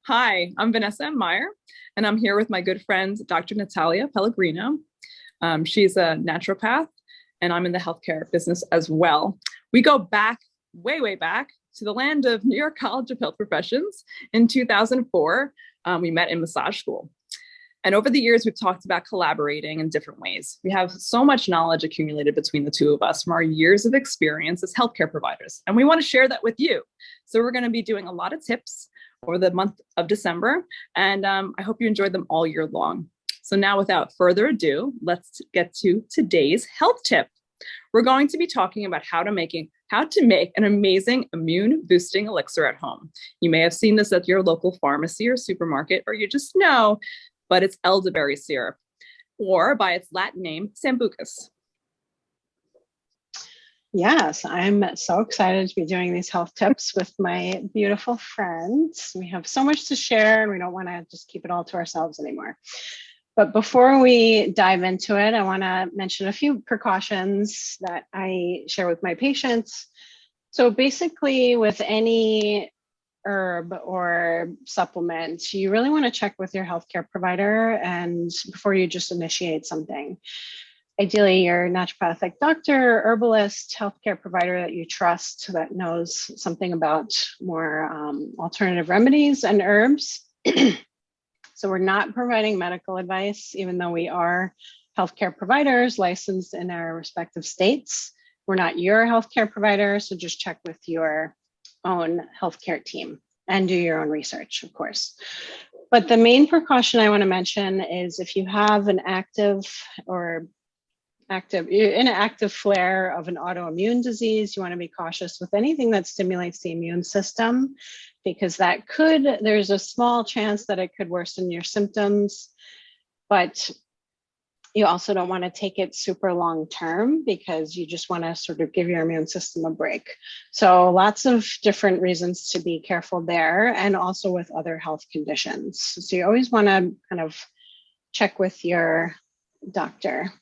Hi, I'm Vanessa M. Meyer, and I'm here with my good friend, Dr. Natalia Pellegrino. She's a naturopath, and I'm in the healthcare business as well. We go back, way back, to the land of New York College of Health Professions in 2004. We met in massage school. And over the years, we've talked about collaborating in different ways. We have so much knowledge accumulated between the two of us from our years of experience as healthcare providers, and we want to share that with you. So we're going to be doing a lot of tips over the month of December, and I hope you enjoyed them all year long. So now, without further ado, let's get to today's health tip. We're going to be talking about how to make an amazing immune boosting elixir at home. You may have seen this at your local pharmacy or supermarket, or you just know, but it's elderberry syrup, or by its Latin name, sambucus. Yes, I'm so excited to be doing these health tips with my beautiful friends. We have so much to share, and we don't want to just keep it all to ourselves anymore. But before we dive into it, I want to mention a few precautions that I share with my patients. So basically, with any herb or supplement, you really want to check with your healthcare provider and before you just initiate something. Ideally, your naturopathic doctor, herbalist, healthcare provider that you trust that knows something about more alternative remedies and herbs. So we're not providing medical advice, even though we are healthcare providers licensed in our respective states. We're not your healthcare provider, so just check with your own healthcare team and do your own research, of course. But the main precaution I want to mention is if you have an active flare of an autoimmune disease, you want to be cautious with anything that stimulates the immune system, because there's a small chance that it could worsen your symptoms, but you also don't want to take it super long term because you just want to sort of give your immune system a break. So lots of different reasons to be careful there, and also with other health conditions. So you always want to kind of check with your doctor.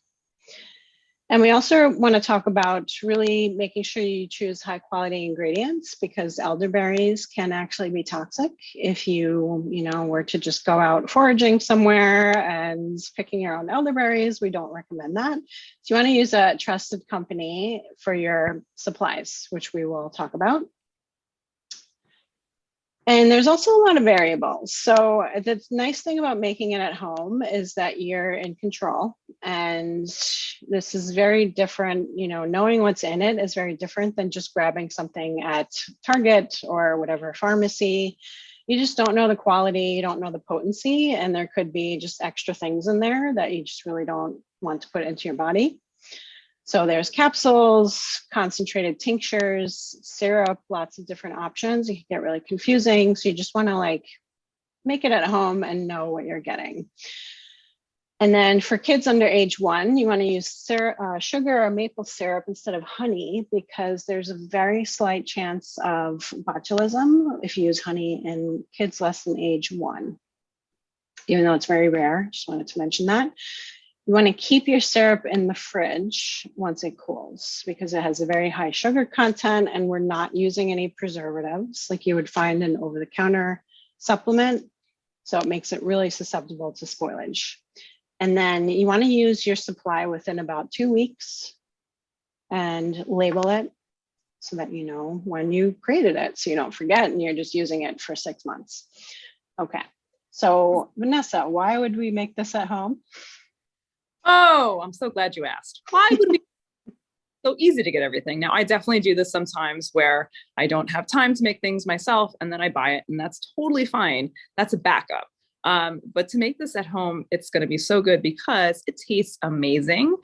And we also want to talk about really making sure you choose high quality ingredients, because elderberries can actually be toxic if you were to just go out foraging somewhere and picking your own elderberries. We don't recommend that. So you want to use a trusted company for your supplies, which we will talk about. And there's also a lot of variables. So the nice thing about making it at home is that you're in control. And this is very different, knowing what's in it is very different than just grabbing something at Target or whatever pharmacy. You just don't know the quality, you don't know the potency, and there could be just extra things in there that you just really don't want to put into your body. So there's capsules, concentrated tinctures, syrup, lots of different options. It can get really confusing. So you just want to make it at home and know what you're getting. And then for kids under age 1, you want to use sugar or maple syrup instead of honey, because there's a very slight chance of botulism if you use honey in kids less than age 1, even though it's very rare. Just wanted to mention that. You want to keep your syrup in the fridge once it cools, because it has a very high sugar content, and we're not using any preservatives like you would find in over-the-counter supplement. So it makes it really susceptible to spoilage. And then you want to use your supply within about 2 weeks and label it so that you know when you created it, so you don't forget and you're just using it for 6 months. Okay, so Vanessa, why would we make this at home? Oh, I'm so glad you asked. Why would we? So easy to get everything. Now, I definitely do this sometimes where I don't have time to make things myself, and then I buy it, and that's totally fine. That's a backup. But to make this at home, it's going to be so good because it tastes amazing,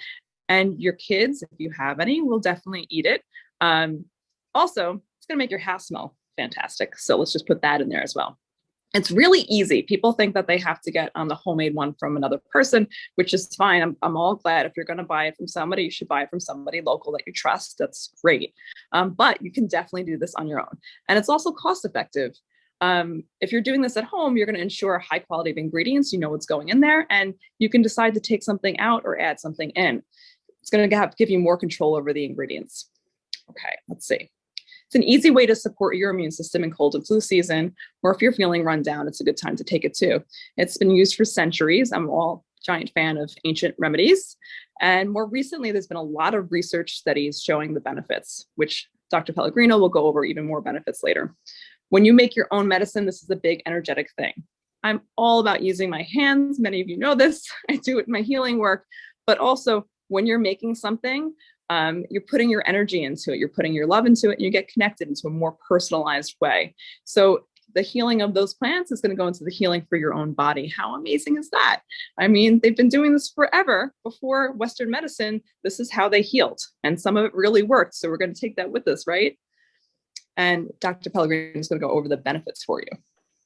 and your kids, if you have any, will definitely eat it. Also, it's going to make your house smell fantastic. So let's just put that in there as well. It's really easy. People think that they have to get the homemade one from another person, which is fine. I'm all glad. If you're going to buy it from somebody, you should buy it from somebody local that you trust. That's great. But you can definitely do this on your own. And it's also cost effective. If you're doing this at home, you're going to ensure high quality of ingredients. You know what's going in there, and you can decide to take something out or add something in. It's going to give you more control over the ingredients. Okay, let's see. It's an easy way to support your immune system in cold and flu season, or if you're feeling run down, it's a good time to take it too. It's been used for centuries. I'm all giant fan of ancient remedies. And more recently, there's been a lot of research studies showing the benefits, which Dr. Pellegrino will go over even more benefits later. When you make your own medicine, this is a big energetic thing. I'm all about using my hands. Many of you know this. I do it in my healing work, but also when you're making something, you're putting your energy into it, you're putting your love into it, and you get connected into a more personalized way. So the healing of those plants is going to go into the healing for your own body. How amazing is that? I mean, they've been doing this forever. Before Western medicine, this is how they healed. And some of it really worked. So we're going to take that with us, right? And Dr. Pellegrino is going to go over the benefits for you.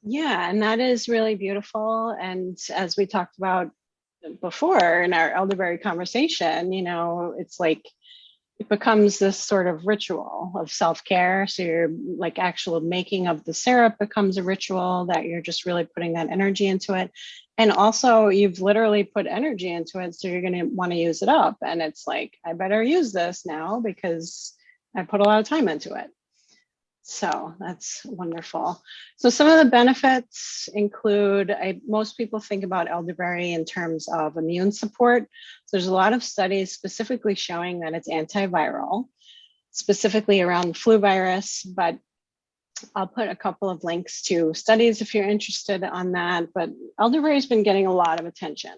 Yeah, and that is really beautiful. And as we talked about before in our elderberry conversation, you know, it's like it becomes this sort of ritual of self-care. So you're like actual making of the syrup becomes a ritual that you're just really putting that energy into it. And also you've literally put energy into it. So you're going to want to use it up. And it's like, I better use this now because I put a lot of time into it. So that's wonderful. So some of the benefits include, most people think about elderberry in terms of immune support. So there's a lot of studies specifically showing that it's antiviral, specifically around flu virus, but I'll put a couple of links to studies if you're interested on that. But elderberry has been getting a lot of attention.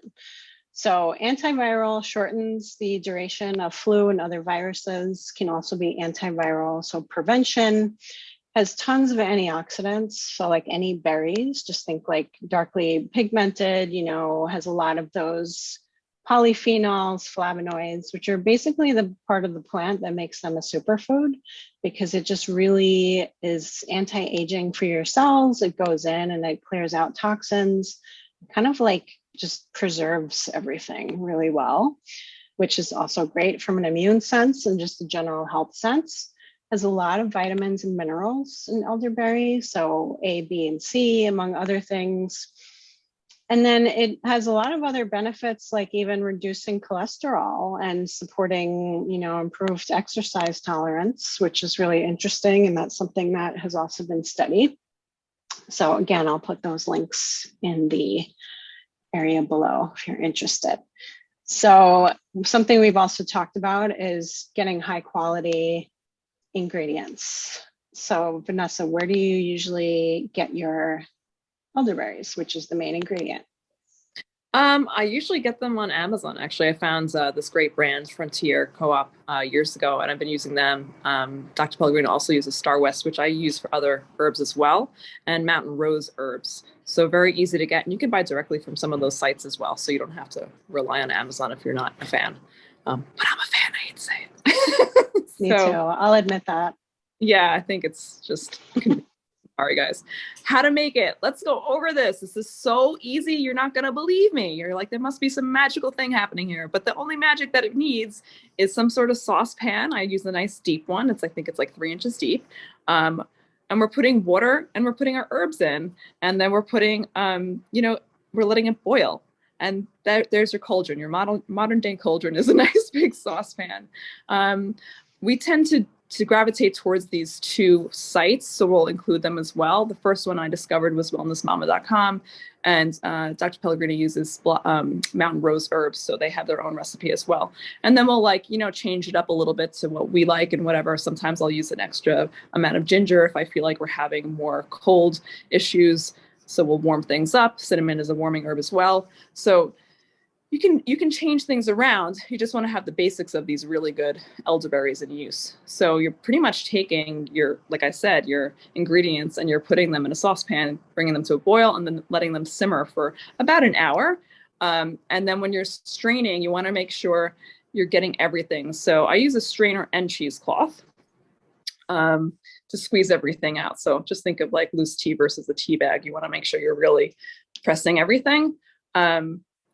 So antiviral shortens the duration of flu and other viruses, can also be antiviral. So prevention has tons of antioxidants. So like any berries, just think like darkly pigmented, you know, has a lot of those polyphenols, flavonoids, which are basically the part of the plant that makes them a superfood because it just really is anti-aging for your cells. It goes in and it clears out toxins, kind of like just preserves everything really well, which is also great from an immune sense and just a general health sense. Has a lot of vitamins and minerals in elderberry, so A, B, and C, among other things. And then it has a lot of other benefits, like even reducing cholesterol and supporting, you know, improved exercise tolerance, which is really interesting. And that's something that has also been studied. So again, I'll put those links in the area below if you're interested. So something we've also talked about is getting high quality ingredients. So Vanessa, where do you usually get your elderberries, which is the main ingredient? I usually get them on Amazon. Actually, I found this great brand, Frontier Co-op, years ago, and I've been using them. Dr. Pellegrino also uses Star West, which I use for other herbs as well, and Mountain Rose herbs. So very easy to get, and you can buy directly from some of those sites as well. So you don't have to rely on Amazon if you're not a fan. But I'm a fan, I hate to say it. Me too, I'll admit that. Yeah, I think it's just... Sorry, guys. How to make it. Let's go over this. This is so easy. You're not going to believe me. You're like, there must be some magical thing happening here. But the only magic that it needs is some sort of saucepan. I use a nice deep one. I think it's like 3 inches deep. And we're putting water and we're putting our herbs in. And then we're putting, you know, we're letting it boil. And there's your cauldron. Your modern day cauldron is a nice big saucepan. We tend to gravitate towards these 2 sites, so we'll include them as well. The first one I discovered was wellnessmama.com, and Dr. Pellegrino uses Mountain Rose herbs, so they have their own recipe as well. And then we'll change it up a little bit to what we like and whatever. Sometimes I'll use an extra amount of ginger if I feel like we're having more cold issues, so we'll warm things up. Cinnamon is a warming herb as well. So you can change things around. You just want to have the basics of these really good elderberries in use. So you're pretty much taking your, like I said, your ingredients and you're putting them in a saucepan, bringing them to a boil, and then letting them simmer for about an hour. And then when you're straining, you want to make sure you're getting everything. So I use a strainer and cheesecloth to squeeze everything out. So just think of like loose tea versus a tea bag. You want to make sure you're really pressing everything.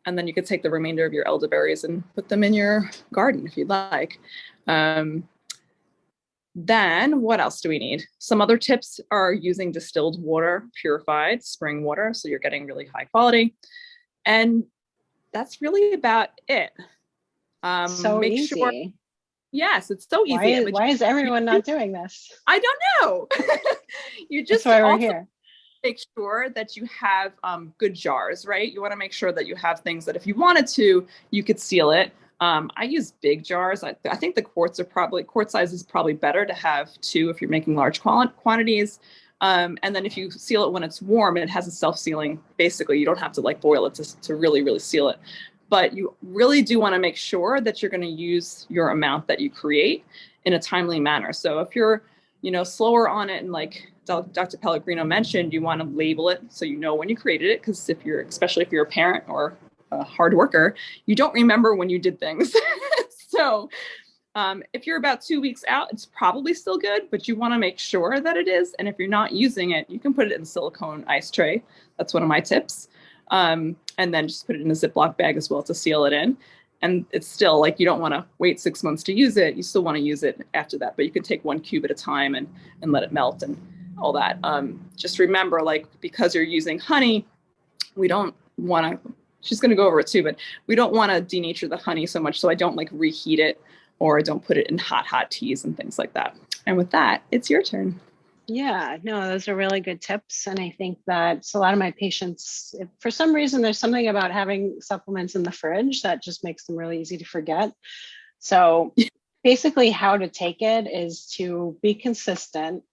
And then you could take the remainder of your elderberries and put them in your garden if you'd like. Then what else do we need? Some other tips are using distilled water, purified spring water, so you're getting really high quality. And that's really about it. So make easy. sure, Yes, it's so Why easy. why is everyone not doing this? I don't know. You That's just why we're also here. make sure that you have good jars, right? You want to make sure that you have things that if you wanted to, you could seal it. I use big jars. I think the quart size is probably better to have two if you're making large quantities. And then if you seal it when it's warm, it has a self-sealing. Basically, you don't have to like boil it to really, really seal it. But you really do want to make sure that you're going to use your amount that you create in a timely manner. So if you're, slower on it, and like Dr. Pellegrino mentioned, you want to label it so you know when you created it, because especially if you're a parent or a hard worker, you don't remember when you did things. So if you're about 2 weeks out, it's probably still good, but you want to make sure that it is. And if you're not using it, you can put it in a silicone ice tray. That's one of my tips. And then just put it in a Ziploc bag as well to seal it in. And it's still like, you don't want to wait 6 months to use it. You still want to use it after that, but you can take 1 cube at a time and let it melt and all that. Just remember, like, because you're using honey, we don't want to, she's going to go over it too, but we don't want to denature the honey so much. So I don't like reheat it, or I don't put it in hot teas and things like that. And with that, it's your turn. Yeah, no, those are really good tips. And I think that a lot of my patients, if for some reason, there's something about having supplements in the fridge that just makes them really easy to forget. So basically how to take it is to be consistent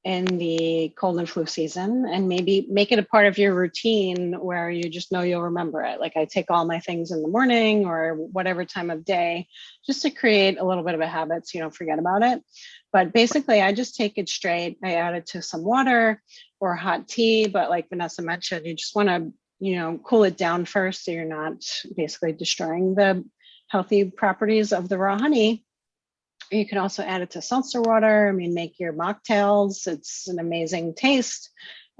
in the cold and flu season, and maybe make it a part of your routine where you just know you'll remember it. Like, I take all my things in the morning or whatever time of day, just to create a little bit of a habit so you don't forget about it. But basically, I just take it straight. I add it to some water or hot tea. But like Vanessa mentioned, you just want to, cool it down first so you're not basically destroying the healthy properties of the raw honey. You can also add it to seltzer water. I mean, make your mocktails. It's an amazing taste.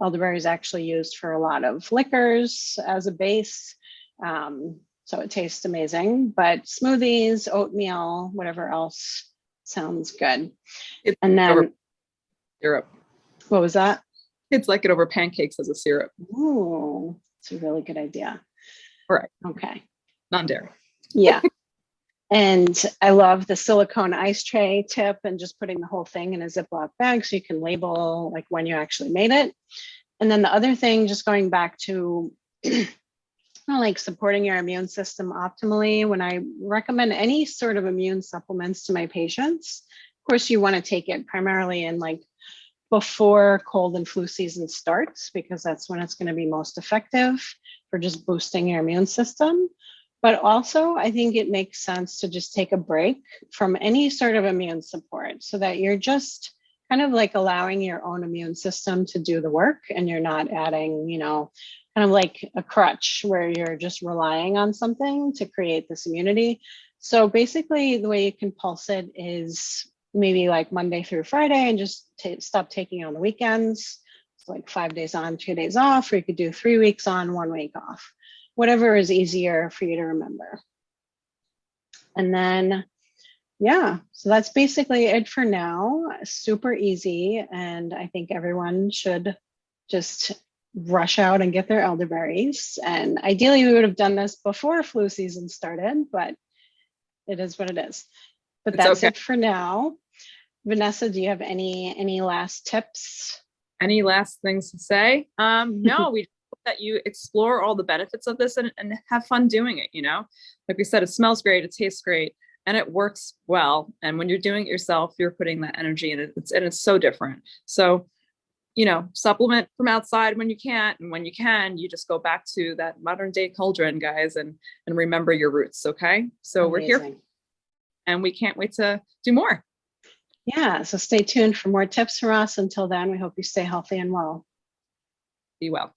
Elderberry is actually used for a lot of liquors as a base. So it tastes amazing. But smoothies, oatmeal, whatever else sounds good. It's and then over syrup. What was that? It's like it over pancakes as a syrup. Ooh, it's a really good idea. Right. Okay. Non-dairy. Yeah. And I love the silicone ice tray tip, and just putting the whole thing in a Ziploc bag so you can label like when you actually made it. And then the other thing, just going back to like supporting your immune system optimally, when I recommend any sort of immune supplements to my patients, of course, you want to take it primarily in like before cold and flu season starts, because that's when it's going to be most effective for just boosting your immune system. But also, I think it makes sense to just take a break from any sort of immune support so that you're just kind of like allowing your own immune system to do the work, and you're not adding, kind of like a crutch where you're just relying on something to create this immunity. So basically, the way you can pulse it is maybe like Monday through Friday, and just stop taking it on the weekends. So like 5 days on, 2 days off, or you could do 3 weeks on, 1 week off. Whatever is easier for you to remember. And then, yeah, so that's basically it for now. Super easy. And I think everyone should just rush out and get their elderberries. And ideally, we would have done this before flu season started, but it is what it is. But that's okay. It for now. Vanessa, do you have any last tips? Any last things to say? No, we that you explore all the benefits of this and have fun doing it. Like we said, it smells great, it tastes great, and it works well. And when you're doing it yourself, you're putting that energy in it. It's so different. So, supplement from outside when you can't, and when you can, you just go back to that modern day cauldron, guys, and remember your roots. Okay. So Amazing. We're here and we can't wait to do more. Yeah. So stay tuned for more tips from us. Until then, we hope you stay healthy and well. Be well.